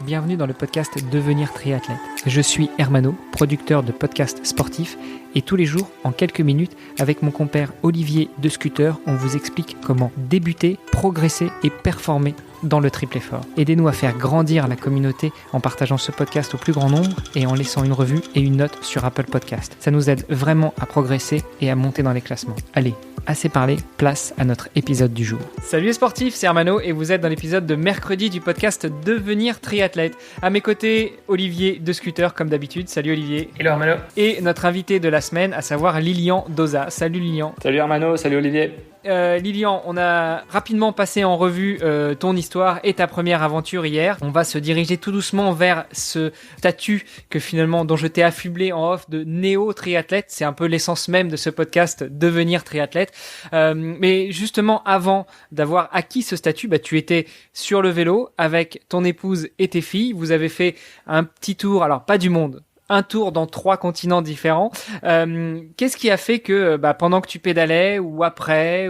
bienvenue dans le podcast Devenir triathlète. Je suis Hermano, producteur de podcasts sportifs et tous les jours, en quelques minutes, avec mon compère Olivier de Scooter, on vous explique comment débuter, progresser et performer dans le triple effort. Aidez-nous à faire grandir la communauté en partageant ce podcast au plus grand nombre et en laissant une revue et une note sur Apple Podcast. Ça nous aide vraiment à progresser et à monter dans les classements. Allez, assez parlé, place à notre épisode du jour. Salut les sportifs, c'est Hermano et vous êtes dans l'épisode de mercredi du podcast Devenir triathlète. À mes côtés, Olivier de Scooter comme d'habitude. Salut Olivier. Hello Hermano. Et notre invité de la semaine, à savoir Lilian Doza. Salut Lilian. Salut Hermano, salut Olivier. Lilian, on a rapidement passé en revue ton histoire et ta première aventure hier. On va se diriger tout doucement vers ce statut dont je t'ai affublé en off de néo-triathlète. C'est un peu l'essence même de ce podcast, Devenir triathlète. Mais justement, avant d'avoir acquis ce statut, tu étais sur le vélo avec ton épouse et tes filles. Vous avez fait un petit tour, alors pas du monde, un tour dans 3 continents différents. Qu'est-ce qui a fait que pendant que tu pédalais ou après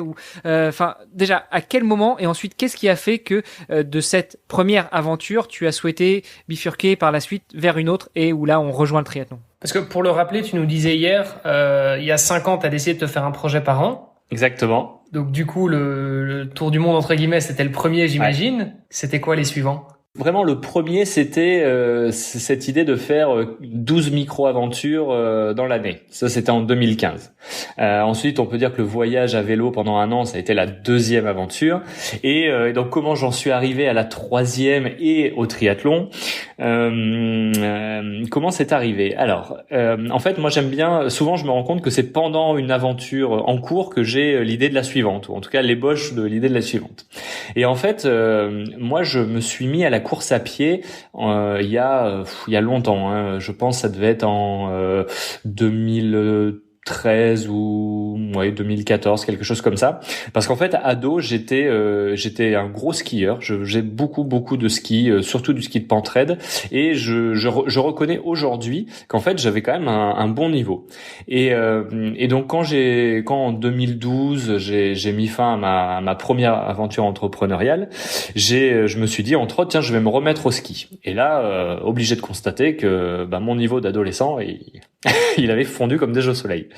déjà à quel moment et ensuite qu'est-ce qui a fait que de cette première aventure tu as souhaité bifurquer par la suite vers une autre et où là on rejoint le triathlon? Parce que pour le rappeler, tu nous disais hier, il y a 5 ans, tu as décidé de te faire un projet par an. Exactement. Donc du coup, le tour du monde entre guillemets, c'était le premier, j'imagine. Ouais. C'était quoi les suivants? Vraiment, le premier, c'était cette idée de faire 12 micro-aventures dans l'année. Ça, c'était en 2015. Ensuite, on peut dire que le voyage à vélo pendant 1 an, ça a été la 2e aventure. Et donc, comment j'en suis arrivé à la 3e et au triathlon? Comment c'est arrivé? Alors, en fait, moi, j'aime bien... Souvent, je me rends compte que c'est pendant une aventure en cours que j'ai l'idée de la suivante, ou en tout cas l'ébauche de l'idée de la suivante. Et en fait, moi, je me suis mis à la course à pied il y a longtemps, hein. Je pense que ça devait être en 2013 ou 2014, quelque chose comme ça, parce qu'en fait ado j'étais un gros skieur. J'ai beaucoup de ski, surtout du ski de pente raide, et je reconnais aujourd'hui qu'en fait j'avais quand même un bon niveau, et donc quand en 2012 j'ai mis fin à ma première aventure entrepreneuriale, je me suis dit entre autres, tiens, je vais me remettre au ski. Et là obligé de constater que mon niveau d'adolescent il avait fondu comme des jeux au soleil.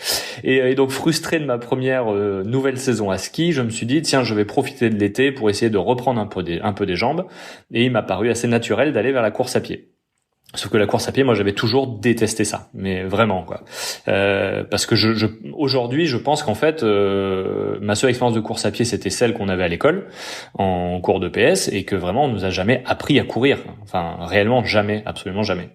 Et donc frustré de ma première nouvelle saison à ski, je me suis dit tiens, je vais profiter de l'été pour essayer de reprendre un peu des jambes, et il m'a paru assez naturel d'aller vers la course à pied. Sauf que la course à pied, moi, j'avais toujours détesté ça, mais vraiment, quoi. Parce que aujourd'hui, je pense qu'en fait, ma seule expérience de course à pied, c'était celle qu'on avait à l'école, en cours de PS, et que vraiment, on nous a jamais appris à courir. Enfin, réellement, jamais, absolument jamais.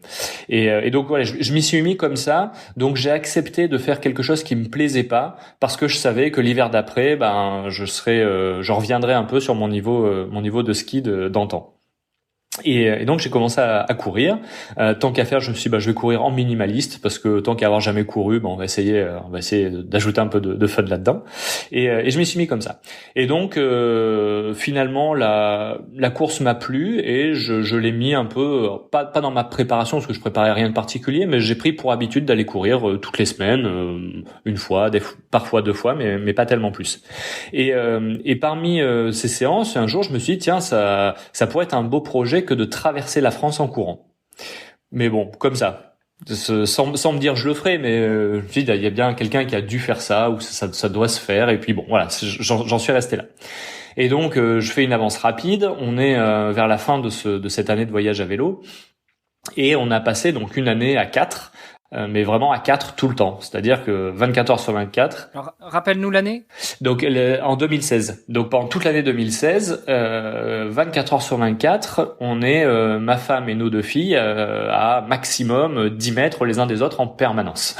Et donc, voilà, je m'y suis mis comme ça. Donc, j'ai accepté de faire quelque chose qui me plaisait pas, parce que je savais que l'hiver d'après, je reviendrais un peu sur mon niveau de ski d'antan. Et donc j'ai commencé à courir. Tant qu'à faire, je me suis dit, je vais courir en minimaliste, parce que tant qu'à avoir jamais couru, on va essayer d'ajouter un peu de fun là-dedans. Et je m'y suis mis comme ça. Et donc finalement la course m'a plu, et je l'ai mis un peu pas dans ma préparation, parce que je préparais rien de particulier, mais j'ai pris pour habitude d'aller courir toutes les semaines, une fois, parfois 2 fois, mais pas tellement plus. Et parmi ces séances, un jour je me suis dit tiens, ça pourrait être un beau projet que de traverser la France en courant. Mais bon, comme ça, sans me dire je le ferai, mais je me dis il y a bien quelqu'un qui a dû faire ça, ou ça doit se faire, et puis bon, voilà, j'en suis resté là. Et donc je fais une avance rapide. On est vers la fin de cette année de voyage à vélo, et on a passé donc une année à 4. Mais vraiment à 4 tout le temps, c'est-à-dire que 24 heures sur 24. Alors, rappelle-nous l'année. Donc en 2016. Donc pendant toute l'année 2016, 24 heures sur 24, on est ma femme et nos 2 filles à maximum 10 mètres les uns des autres en permanence.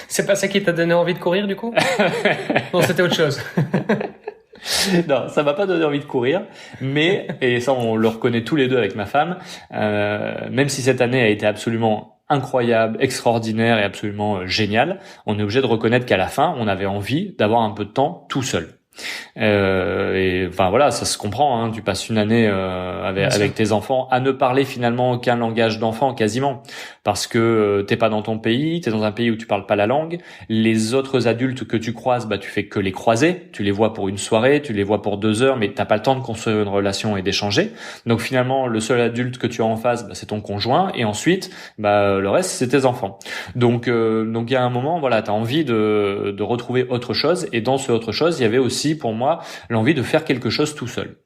C'est pas ça qui t'a donné envie de courir du coup? Non, c'était autre chose. Non, ça m'a pas donné envie de courir, mais, et ça on le reconnaît tous les deux avec ma femme, même si cette année a été absolument incroyable, extraordinaire et absolument géniale, on est obligé de reconnaître qu'à la fin, on avait envie d'avoir un peu de temps tout seul. Et enfin voilà, ça se comprend, hein. Tu passes une année avec tes enfants à ne parler finalement aucun langage d'enfant quasiment, parce que t'es pas dans ton pays, t'es dans un pays où tu parles pas la langue. Les autres adultes que tu croises, tu fais que les croiser. Tu les vois pour une soirée, tu les vois pour 2 heures, mais t'as pas le temps de construire une relation et d'échanger. Donc finalement, le seul adulte que tu as en face, c'est ton conjoint, et ensuite, le reste c'est tes enfants. Donc il y a un moment, voilà, t'as envie de retrouver autre chose, et dans ce autre chose, il y avait aussi pour moi l'envie de faire quelque chose tout seul.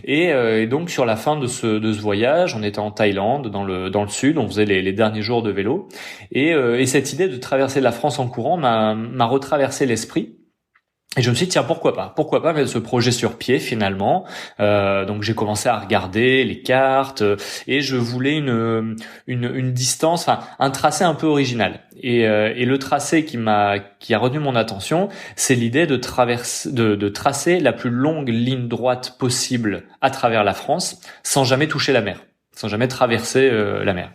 Et donc sur la fin de ce voyage, on était en Thaïlande, dans le sud, on faisait les derniers jours de vélo, et cette idée de traverser la France en courant m'a retraversé l'esprit. Et je me suis dit, tiens, pourquoi pas mettre ce projet sur pied finalement. Donc j'ai commencé à regarder les cartes, et je voulais une distance, enfin un tracé un peu original. Et le tracé qui a retenu mon attention, c'est l'idée de tracer la plus longue ligne droite possible à travers la France sans jamais toucher la mer, sans jamais traverser la mer.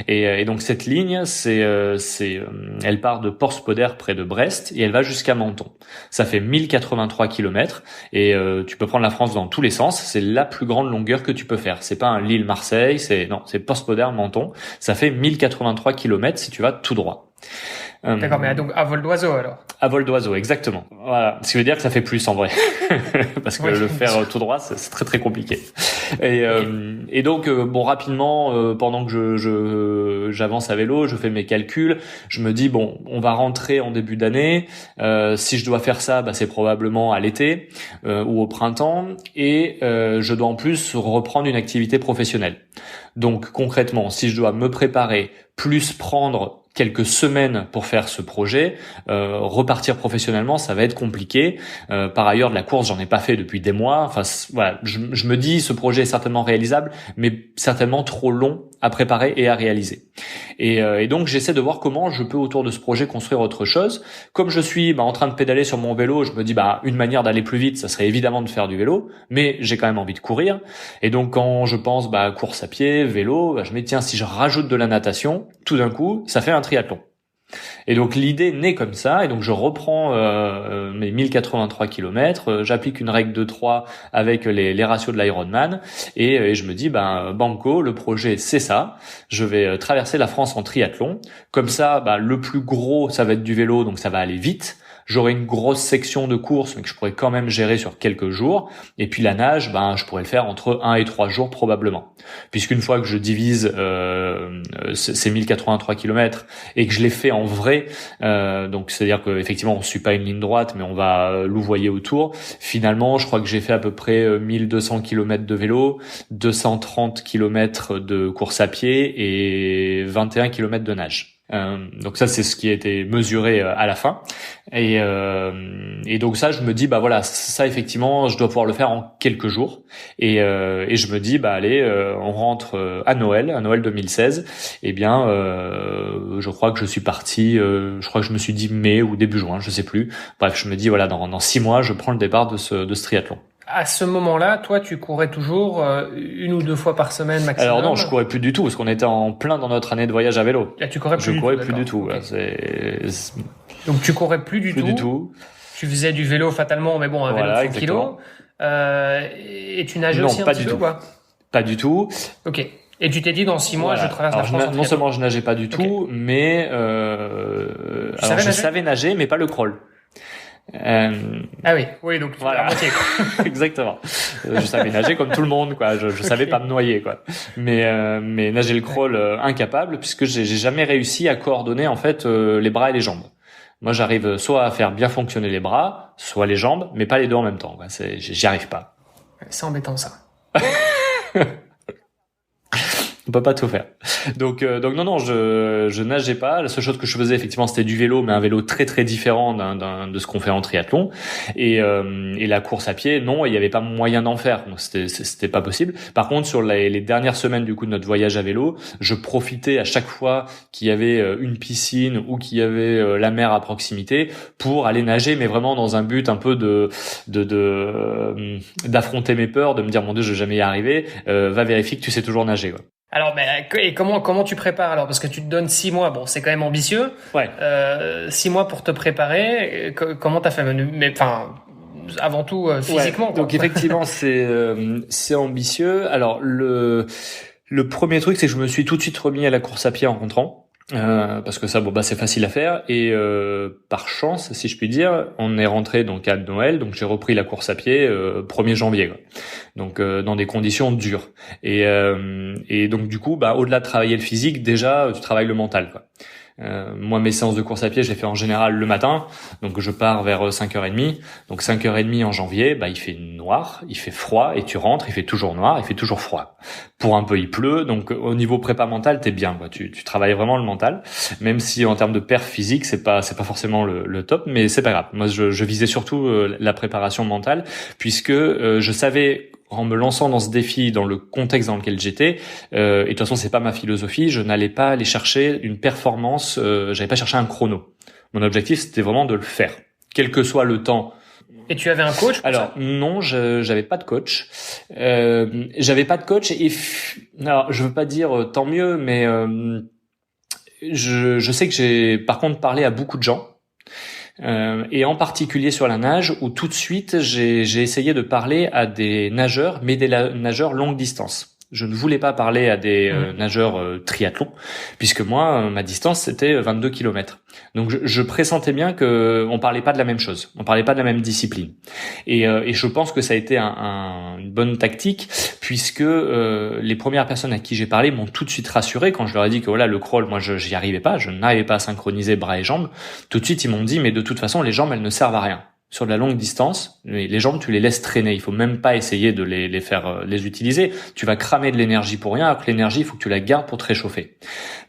Et donc cette ligne, elle part de Port-Spoder près de Brest et elle va jusqu'à Menton. Ça fait 1083 kilomètres, et tu peux prendre la France dans tous les sens. C'est la plus grande longueur que tu peux faire. C'est pas un Lille-Marseille, c'est Port-Spoder-Menton. Ça fait 1083 kilomètres si tu vas tout droit. D'accord, mais donc à vol d'oiseau alors. À vol d'oiseau, exactement. Voilà, ce qui veut dire que ça fait plus en vrai, parce que le faire tout droit, c'est très très compliqué. Et donc rapidement, pendant que j'avance à vélo, je fais mes calculs, je me dis on va rentrer en début d'année. Si je dois faire ça, c'est probablement à l'été ou au printemps, et je dois en plus reprendre une activité professionnelle. Donc concrètement, si je dois me préparer, plus prendre quelques semaines pour faire ce projet, repartir professionnellement, ça va être compliqué. Par ailleurs, de la course, j'en ai pas fait depuis des mois. Enfin, voilà, je me dis, ce projet est certainement réalisable, mais certainement trop long à préparer et à réaliser. Et donc, j'essaie de voir comment je peux, autour de ce projet, construire autre chose. Comme je suis en train de pédaler sur mon vélo, je me dis, une manière d'aller plus vite, ça serait évidemment de faire du vélo, mais j'ai quand même envie de courir. Et donc, quand je pense course à pied, vélo, je me dis, tiens, si je rajoute de la natation, tout d'un coup, ça fait un triathlon. Et donc l'idée naît comme ça, et donc je reprends mes 1083 kilomètres, j'applique une règle de 3 avec les ratios de l'Ironman, et je me dis banco, le projet c'est ça, je vais traverser la France en triathlon. Comme ça, le plus gros ça va être du vélo, donc ça va aller vite. J'aurai une grosse section de course, mais que je pourrais quand même gérer sur quelques jours. Et puis la nage, je pourrais le faire entre 1 et 3 jours probablement. Puisqu'une fois que je divise ces 1083 kilomètres et que je les fais en vrai, donc c'est-à-dire qu'effectivement on suit pas une ligne droite, mais on va louvoyer autour. Finalement, je crois que j'ai fait à peu près 1200 kilomètres de vélo, 230 kilomètres de course à pied et 21 kilomètres de nage. Donc ça c'est ce qui a été mesuré à la fin, et donc ça je me dis voilà, ça effectivement je dois pouvoir le faire en quelques jours, et je me dis allez, on rentre à Noël 2016, je crois que je suis parti, je crois que je me suis dit mai ou début juin, je sais plus, bref je me dis voilà, dans 6 mois je prends le départ de ce triathlon. À ce moment-là, toi, tu courais toujours 1 ou 2 fois par semaine maximum? Alors non, je courais plus du tout, parce qu'on était en plein dans notre année de voyage à vélo. Là, tu courais plus du tout. Okay. Donc tu courais plus du tout. Tu faisais du vélo fatalement, mais un vélo de 100 kilos. Et tu nageais aussi un petit peu, quoi? Pas du tout. Ok. Et tu t'es dit, dans 6 mois, je traverse la France. Non seulement je nageais pas du tout, mais je savais nager, mais pas le crawl. Ah oui, donc voilà. à moitié, quoi. Exactement. Je savais nager comme tout le monde, quoi. Je savais pas me noyer, quoi. Mais nager le crawl, incapable, puisque j'ai jamais réussi à coordonner en fait les bras et les jambes. Moi, j'arrive soit à faire bien fonctionner les bras, soit les jambes, mais pas les deux en même temps, quoi. J'y arrive pas. C'est embêtant, ça. On peut pas tout faire. Donc non, je nageais pas. La seule chose que je faisais effectivement, c'était du vélo, mais un vélo très très différent de ce qu'on fait en triathlon. Et la course à pied, non, il y avait pas moyen d'en faire. Donc c'était pas possible. Par contre, sur les dernières semaines du coup de notre voyage à vélo, je profitais à chaque fois qu'il y avait une piscine ou qu'il y avait la mer à proximité pour aller nager, mais vraiment dans un but un peu d'affronter mes peurs, de me dire mon Dieu, je vais jamais y arriver. Va vérifier que tu sais toujours nager, quoi. Alors, et comment tu prépares alors? Parce que tu te donnes 6 mois, c'est quand même ambitieux. Ouais. 6 mois pour te préparer. Comment t'as fait? Mais avant tout physiquement. Ouais, donc effectivement, c'est ambitieux. Alors le premier truc, c'est que je me suis tout de suite remis à la course à pied en rentrant. Parce que ça, c'est facile à faire et par chance, si je puis dire, on est rentré donc à Noël, donc j'ai repris la course à pied 1er janvier, quoi. Donc dans des conditions dures et donc du coup, au-delà de travailler le physique, déjà tu travailles le mental, quoi. Moi, mes séances de course à pied, je les fais en général le matin. Donc, je pars vers 5h30. Donc, 5h30 en janvier, il fait noir, il fait froid et tu rentres, il fait toujours noir, il fait toujours froid. Pour un peu, il pleut. Donc, au niveau prépa mental, t'es bien, quoi. Tu travailles vraiment le mental. Même si en termes de perf physique, c'est pas forcément le top, mais c'est pas grave. Moi, je visais surtout la préparation mentale puisque je savais, en me lançant dans ce défi, dans le contexte dans lequel j'étais, et de toute façon c'est pas ma philosophie, je n'allais pas aller chercher une performance, j'allais pas chercher un chrono. Mon objectif c'était vraiment de le faire, quel que soit le temps. Et tu avais un coach? Alors non, j'avais pas de coach. J'avais pas de coach et alors je veux pas dire tant mieux, mais je sais que j'ai par contre parlé à beaucoup de gens. Et en particulier sur la nage, où tout de suite j'ai essayé de parler à des nageurs, mais des nageurs longue distance. Je ne voulais pas parler à des nageurs triathlon, puisque moi, ma distance, c'était 22 km. Donc je pressentais bien que on parlait pas de la même chose, on parlait pas de la même discipline. Et je pense que ça a été une bonne tactique, puisque les premières personnes à qui j'ai parlé m'ont tout de suite rassuré quand je leur ai dit que voilà, le crawl, moi j'y arrivais pas, je n'arrivais pas à synchroniser bras et jambes. Tout de suite ils m'ont dit mais de toute façon les jambes elles ne servent à rien. Sur de la longue distance, les jambes, tu les laisses traîner. Il faut même pas essayer de les faire les utiliser. Tu vas cramer de l'énergie pour rien, alors que l'énergie, il faut que tu la gardes pour te réchauffer.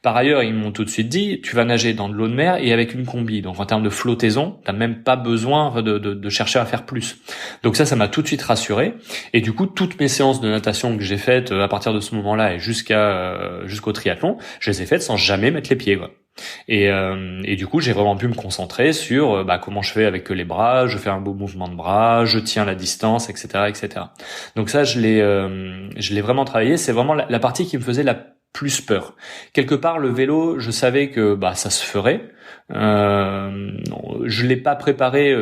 Par ailleurs, ils m'ont tout de suite dit, tu vas nager dans de l'eau de mer et avec une combi. Donc, en termes de flottaison, t'as même pas besoin de chercher à faire plus. Donc ça m'a tout de suite rassuré. Et du coup, toutes mes séances de natation que j'ai faites à partir de ce moment-là et jusqu'au triathlon, je les ai faites sans jamais mettre les pieds, quoi. Et du coup, j'ai vraiment pu me concentrer sur comment je fais avec les bras, je fais un beau mouvement de bras, je tiens la distance, etc., etc. Donc ça, je l'ai vraiment travaillé. C'est vraiment la partie qui me faisait la plus peur. Quelque part, le vélo, je savais que ça se ferait. Je l'ai pas préparé.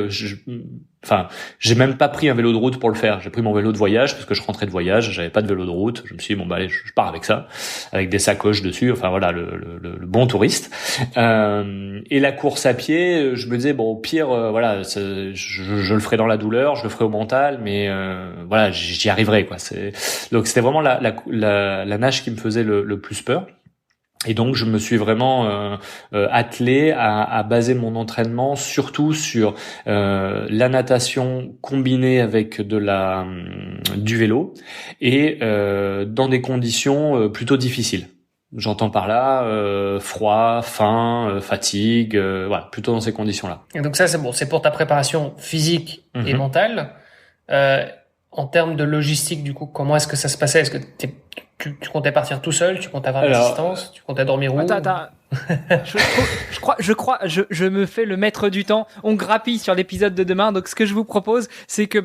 J'ai même pas pris un vélo de route pour le faire. J'ai pris mon vélo de voyage parce que je rentrais de voyage, j'avais pas de vélo de route. Je me suis dit allez, je pars avec ça, avec des sacoches dessus. Enfin voilà, le bon touriste. Et la course à pied, je me disais au pire, je le ferai dans la douleur, je le ferai au mental, mais voilà, j'y arriverai, quoi. Donc c'était vraiment la nage qui me faisait le plus peur. Et donc je me suis vraiment attelé à baser mon entraînement surtout sur la natation combinée avec du vélo et dans des conditions plutôt difficiles. J'entends par là froid, faim, fatigue, voilà, plutôt dans ces conditions-là. Et donc ça c'est pour ta préparation physique et mentale. En termes de logistique, du coup, comment est-ce que ça se passait? Est-ce que tu comptais partir tout seul? Tu comptais avoir l'assistance? Tu comptais dormir où? Attends. Je me fais le maître du temps. On grappille sur l'épisode de demain. Donc, ce que je vous propose, c'est que,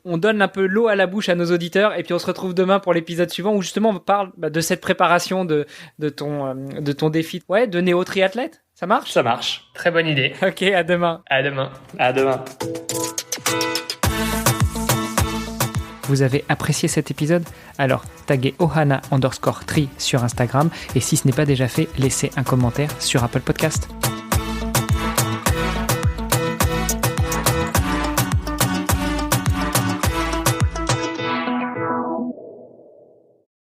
on donne un peu l'eau à la bouche à nos auditeurs et puis on se retrouve demain pour l'épisode suivant où justement on parle de cette préparation de ton défi. Ouais, de néo-triathlète. Ça marche? Ça marche. Très bonne idée. Ok, à demain. À demain. À demain. Vous avez apprécié cet épisode? Alors, taguez ohana_tri sur Instagram et si ce n'est pas déjà fait, laissez un commentaire sur Apple Podcast.